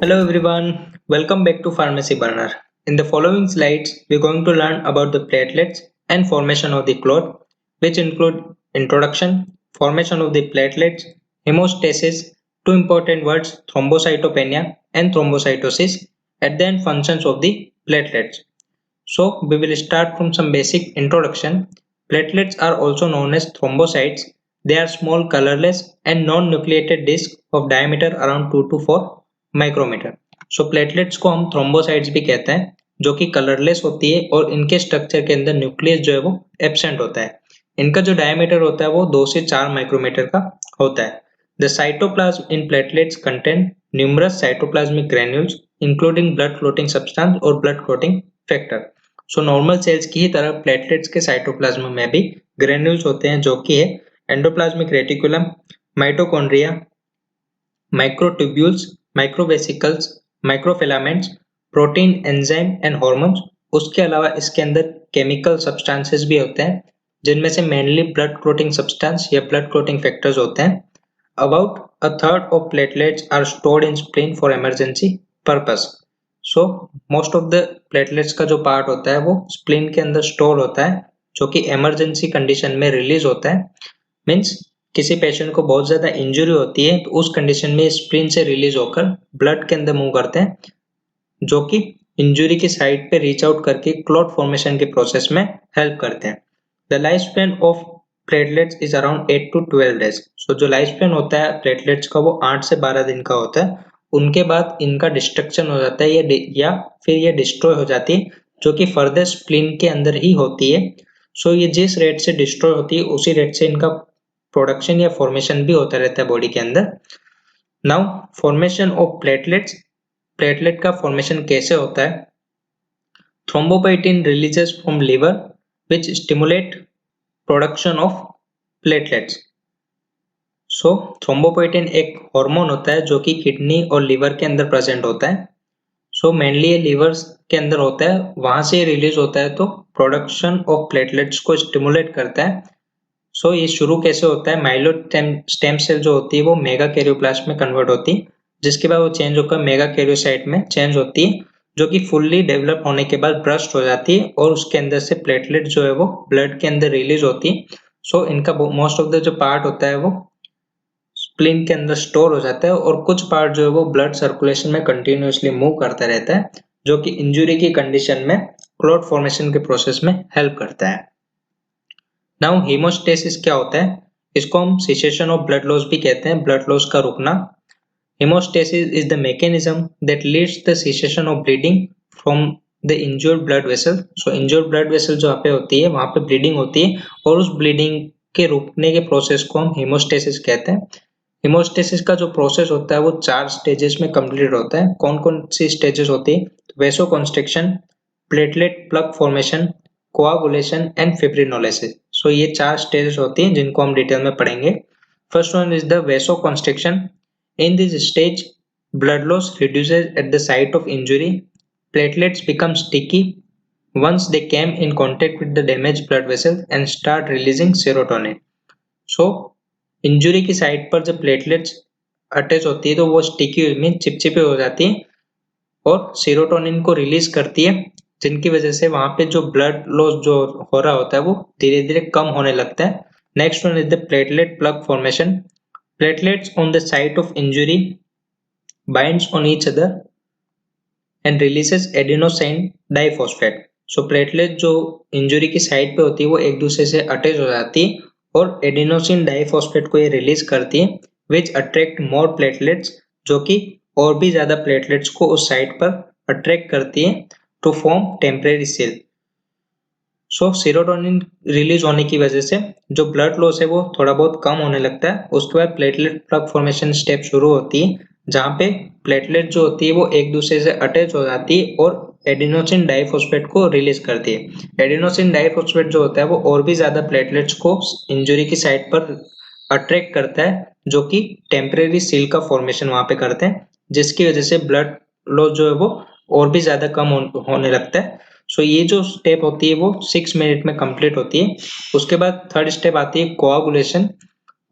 Hello everyone, welcome back to Pharmacy Burner. In the following slides, we're going to learn about the platelets and formation of the clot, which include introduction, formation of the platelets, hemostasis, two important words thrombocytopenia and thrombocytosis, and then functions of the platelets. So we will start from some basic introduction. Platelets are also known as thrombocytes. They are small colorless and non-nucleated discs of diameter around 2 to 4 micrometre. So platelets को हम thrombocytes भी कहते हैं जो कि colourless होती है और इनके स्ट्रक्चर के अंदर न्यूक्लियस जो है वो एब्सेंट होता है. इनका जो डायमीटर होता है वो 2 से 4 माइक्रोमीटर का होता है. The cytoplasm in platelets contain numerous cytoplasmic granules including blood clotting substance और blood clotting factor. So normal cells की ही तरह प्लेटलेट्स के साइटोप्लाज्म में भी ग्रैन्यूल्स होते हैं जो कि है endoplasmic reticulum, mitochondria, microtubules, microvesicles, microfilaments, protein, enzyme and hormones. उसके अलावा इसके अंदर केमिकल सब्सटेंसेस भी होते हैं जिनमें से मेनली ब्लड क्लोटिंग सब्सटेंस या ब्लड क्लोटिंग फैक्टर्स होते हैं. About a third of platelets are stored in spleen for emergency purpose. So most of the platelets का जो पार्ट होता है वो स्प्लीन के अंदर स्टोर होता है जो कि इमरजेंसी कंडीशन में रिलीज होता है. मीन्स किसी पेशेंट को बहुत ज्यादा इंजरी होती है तो उस कंडीशन में स्प्लीन से रिलीज होकर ब्लड के अंदर मूव करते हैं जो कि इंजरी की साइड पे रीच आउट करके क्लॉट फॉर्मेशन के प्रोसेस में हेल्प करते हैं. The life span of platelets is around 8 to 12 days. सो जो लाइफ स्पैन होता है प्लेटलेट्स का वो 8 से 12 दिन का होता है. उनके बाद इनका डिस्ट्रक्शन हो जाता है या फिर ये डिस्ट्रॉय हो जाती है जो कि फर्दर स्प्लीन के अंदर ही होती है. सो ये जिस रेट से डिस्ट्रॉय होती है उसी रेट से इनका प्रोडक्शन या फॉर्मेशन भी होता रहता है बॉडी के अंदर. Now formation of platelets. Platelet का फॉर्मेशन कैसे होता है? Thrombopoietin releases from liver which stimulate production of platelets. So thrombopoietin एक हार्मोन होता है जो कि किडनी और लिवर के अंदर प्रेजेंट होता है. सो मेनली ये लिवर के अंदर होता है, वहां से रिलीज होता है तो प्रोडक्शन ऑफ प्लेटलेट्स को स्टिमुलेट करता है. सो ये शुरू कैसे होता है? माइलोइड स्टेम सेल जो होती है वो मेगा कैरियोप्लास्ट में कन्वर्ट होती है जिसके बाद वो चेंज होकर मेगा कैरियोसाइट में चेंज होती है जो कि फुल्ली डेवलप होने के बाद ब्रस्ट हो जाती है और उसके अंदर से प्लेटलेट जो है वो ब्लड के अंदर रिलीज होती है. सो इनका मोस्ट ऑफ द जो पार्ट होता है वो स्प्लीन के अंदर स्टोर हो जाता है और कुछ पार्ट जो है वो ब्लड सर्कुलेशन में कंटिन्यूअसली मूव करता रहता है जो कि इंजुरी की कंडीशन में क्लॉट फॉर्मेशन के प्रोसेस में हेल्प करता है. नाउ हीमोस्टेसिस क्या होता है? इसको हम सिसेशन ऑफ ब्लड लॉस भी कहते हैं, ब्लड लॉस का रुकना. Haemostasis is the mechanism that leads the cessation of bleeding from the injured blood vessel. So injured blood vessel जहाँ पे होती है वहां पे ब्लीडिंग होती है और उस ब्लीडिंग के रुकने के प्रोसेस को हम हीमोस्टेसिस कहते हैं. हीमोस्टेसिस का जो प्रोसेस होता है वो 4 स्टेजेस में कंप्लीट होता है. कौन कौन सी स्टेजेस होती है? Vasoconstriction, platelet plug formation, coagulation and fibrinolysis. So ये 4 स्टेजेस होती हैं जिनको हम डिटेल में पढ़ेंगे. First one is the vasoconstriction. In this stage blood loss reduces at the site of injury. Platelets become sticky once they came in contact with the damaged blood vessel and start releasing serotonin. So injury की side पर जब platelets attach होती है तो वो sticky में चिपचिपी हो जाती है और सीरोटोनिन को रिलीज करती है जिनकी वजह से वहां पे जो ब्लड लॉस जो हो रहा होता है वो धीरे धीरे कम होने लगता है. Next one is the platelet plug formation. Platelets on the site of injury binds on each other and releases adenosine diphosphate. So platelet जो इंजुरी की साइड पे होती है वो एक दूसरे से अटैच हो जाती है और एडिनोसिन डाइफॉस्फेट को ये रिलीज करती है विच अट्रैक्ट मोर प्लेटलेट्स जो कि और भी ज्यादा प्लेटलेट्स को उस साइट पर अट्रैक्ट करती है to form temporary cell. So serotonin release होने की वजह से जो ब्लड लॉस है वो थोड़ा बहुत कम होने लगता है. उसके बाद प्लेटलेट प्लग फॉर्मेशन स्टेप शुरू होती है जहाँ पे प्लेटलेट जो होती है वो एक दूसरे से अटैच हो जाती है और एडिनोसिन डाइफॉस्फेट को रिलीज करती है. एडिनोसिन डाइफॉस्फेट जो होता है वो और भी ज्यादा प्लेटलेट्स को इंजुरी की साइट पर अट्रैक्ट करता है जो कि टेम्परेरी सील का फॉर्मेशन वहां पे करते हैं जिसकी वजह से ब्लड लॉस जो है वो और भी ज्यादा कम होने लगता है. सो ये जो स्टेप होती है वो 6 मिनट में कंप्लीट होती है. उसके बाद थर्ड स्टेप आती है coagulation.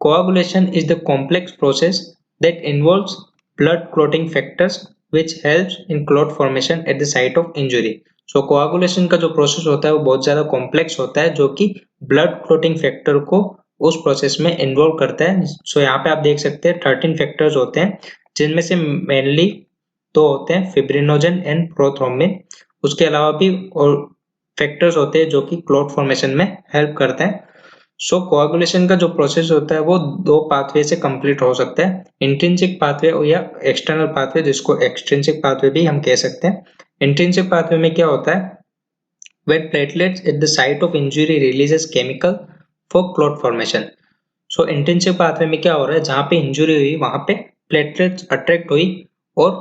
Coagulation is the complex process that involves blood clotting factors which helps in clot formation at the site of injury. So coagulation का जो प्रोसेस होता है वो बहुत ज्यादा कॉम्प्लेक्स होता है जो कि ब्लड क्लोटिंग फैक्टर को उस प्रोसेस में इन्वॉल्व करता है. सो यहाँ पे आप देख सकते हैं 13 फैक्टर्स होते हैं जिनमें से मेनली दो होते हैं फिब्रिनोजन एंड प्रोथ्रोम्बिन. उसके अलावा भी और फैक्टर्स होते हैं जो कि क्लॉट फॉर्मेशन में हेल्प करते हैं. सो कोआगुलेशन का जो प्रोसेस होता है वो दो पाथवे से कंप्लीट हो सकता है, इंट्रिंसिक पाथवे या एक्सटर्नल पाथवे, जिसको एक्सट्रिंसिक पाथवे भी हम कह सकते हैं. इंट्रिंसिक पाथवे में क्या होता है, when platelets at the site of injury releases chemical for clot formation. So intrinsic pathway में क्या हो रहा है, जहां पे इंजुरी हुई वहां पे प्लेटलेट्स अट्रैक्ट हुई और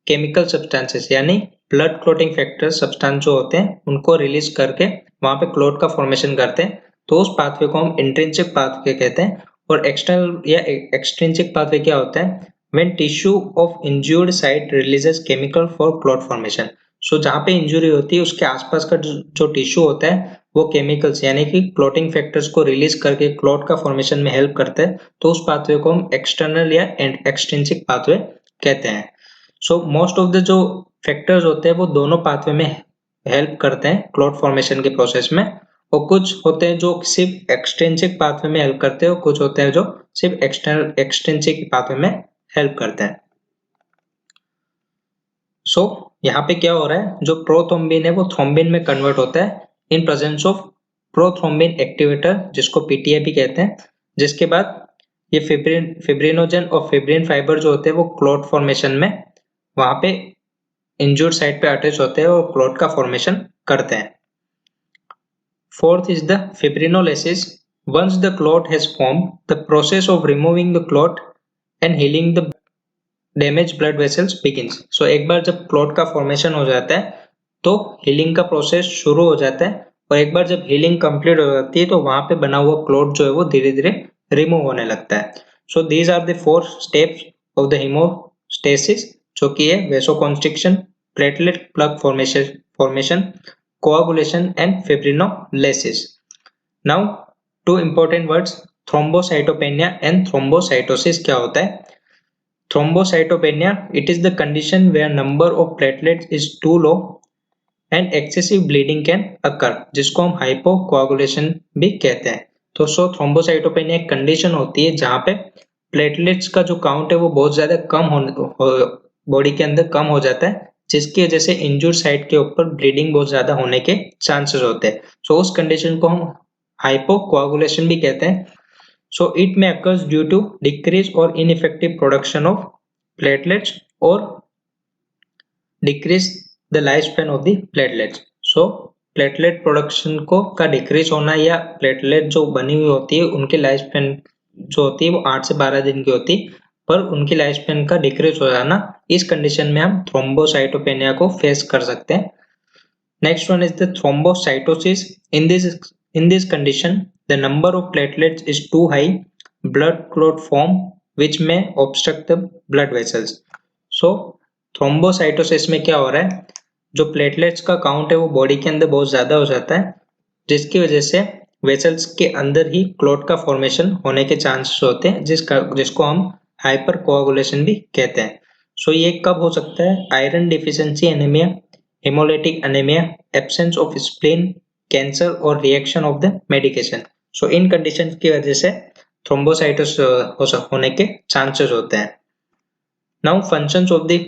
केमिकल सब्सटेंसेस यानी ब्लड क्लोटिंग फैक्टर सब्सटेंस जो होते हैं उनको रिलीज करके वहां पे क्लोट का फॉर्मेशन करते हैं. तो उस पाथवे को हम इंट्रिंसिक पाथवे कहते हैं. और एक्सटर्नल या एक्सट्रिंसिक पाथवे क्या होता है, when tissue of injured site releases chemical for clot formation. So जहां पे इंजुरी होती है उसके आसपास का जो टिश्यू होता है वो केमिकल्स यानी कि क्लोटिंग फैक्टर्स को रिलीज करके क्लॉट का फॉर्मेशन में हेल्प करते हैं. तो उस पाथवे को हम एक्सटर्नल या एक्सट्रिंसिक पाथवे कहते हैं. सो मोस्ट ऑफ द जो फैक्टर्स होते हैं वो दोनों पाथवे में हेल्प करते हैं क्लॉट फॉर्मेशन के प्रोसेस में, और कुछ होते हैं जो सिर्फ एक्सट्रिंसिक पाथवे में हेल्प करते हैं और कुछ होते हैं जो सिर्फ एक्सट्रिंसिक पाथवे में हेल्प करते हैं. सो यहाँ पे क्या हो रहा है, जो प्रोथ्रोम्बिन है वो थ्रोम्बिन में कन्वर्ट होता है in presence of prothrombin activator, जिसको पीटीए भी कहते हैं. जिसके बाद ये फिब्रिनोजन और फिब्रिन फाइबर जो होते हैं वो क्लॉट फॉर्मेशन में वहां पे इंजूर्ड साइट पे अटैच होते हैं और क्लॉट का फॉर्मेशन करते हैं. Fourth is the fibrinolysis. Once the clot has formed, the process of removing the clot and healing the damage blood vessels begins. So एक बार जब क्लॉट का फॉर्मेशन हो जाता है तो हीलिंग का प्रोसेस शुरू हो जाता है, और एक बार जब हीलिंग कंप्लीट हो जाती है तो वहां पे बना हुआ क्लॉट जो है वो धीरे धीरे रिमूव होने लगता है. So these are the 4 steps of the haemostasis, जो कि है vasoconstriction, platelet plug formation, coagulation and fibrinolysis. Now two important words, thrombocytopenia and thrombocytosis. क्या होता है thrombocytopenia? It is the condition where number of platelets is too low and excessive bleeding can occur, जिसको हम हाइपोकोआगुलेशन भी कहते हैं. तो thrombocytopenia एक कंडीशन होती है जहां पे प्लेटलेट्स का जो काउंट है वो बहुत ज्यादा कम बॉडी के अंदर कम हो जाता है, जिसकी वजह से इंजूर्ड साइट के ऊपर ब्लीडिंग बहुत ज्यादा होने के चांसेस होते हैं. सो उस कंडीशन को हम हाइपोकोआगुलेशन भी कहते हैं. So it may occurs due to decrease or ineffective production of platelets or decrease the lifespan of the platelets. So platelet production को का डिक्रीज होना या प्लेटलेट जो बनी हुई होती है उनकी लाइफ स्पैन जो होती है वो 8 से 12 दिन की होती है, पर उनकी लाइफ स्पैन का डिक्रीज हो जाना, इस कंडीशन में हम थ्रोम्बोसाइटोपेनिया को फेस कर सकते हैं. Next one is the thrombocytosis. In this condition, the number of platelets is too high, blood clot form which may obstruct the blood vessels. So thrombocytosis में क्या हो रहा है, जो प्लेटलेट्स का काउंट है वो बॉडी के अंदर बहुत ज्यादा हो जाता है, जिसकी वजह से वेसल्स के अंदर ही क्लॉट का फॉर्मेशन होने के चांसेस होते हैं, जिसको हम हाइपर कोआगुलेशन भी कहते हैं. सो ये कब हो सकता है, iron deficiency anaemia, haemolytic anaemia, absence of spleen, cancer और reaction of the medication. So इन कंडीशन की वजह से थ्रोम्बोसाइटोसिस होने के चांसेस होते हैं. Now functions of the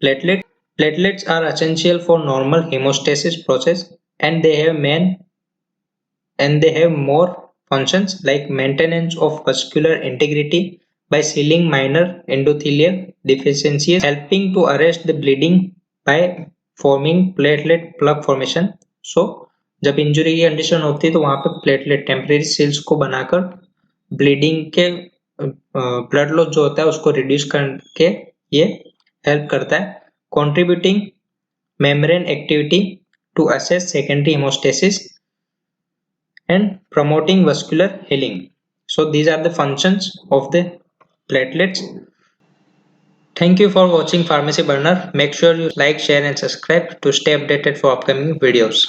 platelet. Platelets are essential for normal hemostasis process and they have more functions like maintenance of vascular integrity by sealing minor endothelial deficiencies, helping to arrest the bleeding by forming platelet plug formation. So जब injury की condition होती है तो वहां पे platelet temporary seals को बनाकर bleeding के ब्लड लॉस जो होता है उसको रिड्यूस करके ये हेल्प करता है. Contributing membrane activity to assess secondary hemostasis and promoting vascular healing. So these are the functions of the platelets. Thank you for watching Pharmacy Burner. Make sure you like, share and subscribe to stay updated for upcoming videos.